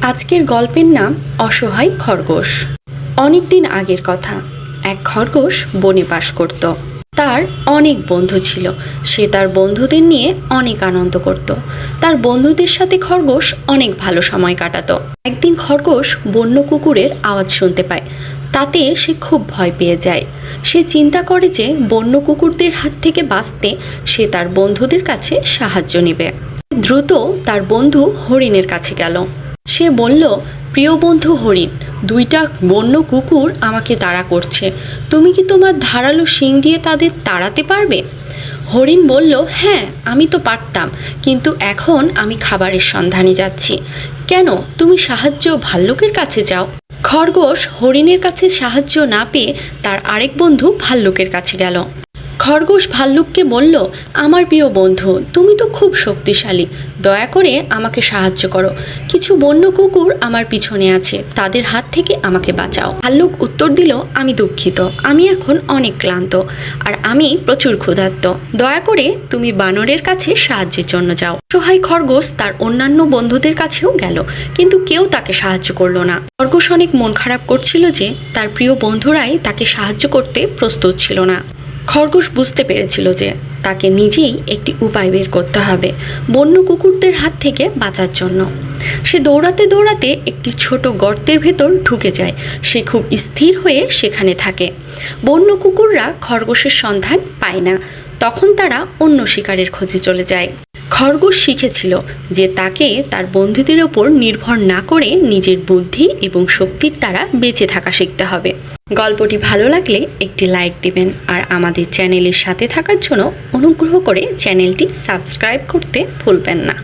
আজকের গল্পের নাম অসহায় খরগোশ। অনেক দিন আগের কথা। এক খরগোশ বনে বাস করত। তার অনেক বন্ধু ছিল। সে তার বন্ধুদের নিয়ে অনেক আনন্দ করত। তার বন্ধুদের সাথে খরগোশ অনেক ভালো সময় কাটাতো। একদিন খরগোশ বন্য কুকুরের আওয়াজ শুনতে পায়। তাতে সে খুব ভয় পেয়ে যায়। সে চিন্তা করে যে বন্য কুকুরদের হাত থেকে বাঁচতে সে তার বন্ধুদের কাছে সাহায্য নেবে। দ্রুত তার বন্ধু হরিণের কাছে গেল। সে বলল, প্রিয় বন্ধু হরিণ, দুইটা বন্য কুকুর আমাকে তাড়া করছে। তুমি কি তোমার ধারালো শিং দিয়ে তাদের তাড়াতে পারবে? হরিণ বলল, হ্যাঁ, আমি তো পারতাম, কিন্তু এখন আমি খাবারের সন্ধানে যাচ্ছি। কেন, তুমি সাহায্য ভাল্লুকের কাছে যাও। খরগোশ হরিণের কাছে সাহায্য না পেয়ে তার আরেক বন্ধু ভাল্লুকের কাছে গেল। খরগোশ ভাল্লুককে বলল, আমার প্রিয় বন্ধু, তুমি তো খুব শক্তিশালী, দয়া করে আমাকে সাহায্য করো। কিছু বন্য কুকুর আমার পিছনে আছে, তাদের হাত থেকে আমাকে বাঁচাও। ভাল্লুক উত্তর দিল, আমি দুঃখিত, আমি এখন অনেক ক্লান্ত আর আমি প্রচুর ক্ষুধার্ত। দয়া করে তুমি বানরের কাছে সাহায্যের জন্য যাও। অসহায় খরগোশ তার অন্যান্য বন্ধুদের কাছেও গেল, কিন্তু কেউ তাকে সাহায্য করলো না। খরগোশ অনেক মন খারাপ করছিল যে তার প্রিয় বন্ধুরাই তাকে সাহায্য করতে প্রস্তুত ছিল না। খরগোশ বুঝতে পেরেছিল যে তাকে নিজেই একটি উপায় বের করতে হবে বন্য কুকুরদের হাত থেকে বাঁচার জন্য। সে দৌড়াতে দৌড়াতে একটি ছোট গর্তের ভেতর ঢুকে যায়। সে খুব স্থির হয়ে সেখানে থাকে। বন্য কুকুররা খরগোশের সন্ধান পায় না। তখন তারা অন্য শিকারের খোঁজে চলে যায়। খরগোশ শিখেছিল যে তাকে তার বন্ধুদের ওপর নির্ভর না করে নিজের বুদ্ধি এবং শক্তির দ্বারা বেঁচে থাকা শিখতে হবে। গল্পটি ভালো লাগলে একটি লাইক দিবেন আর আমাদের চ্যানেলের সাথে থাকার জন্য অনুগ্রহ করে চ্যানেলটি সাবস্ক্রাইব করতে ভুলবেন না।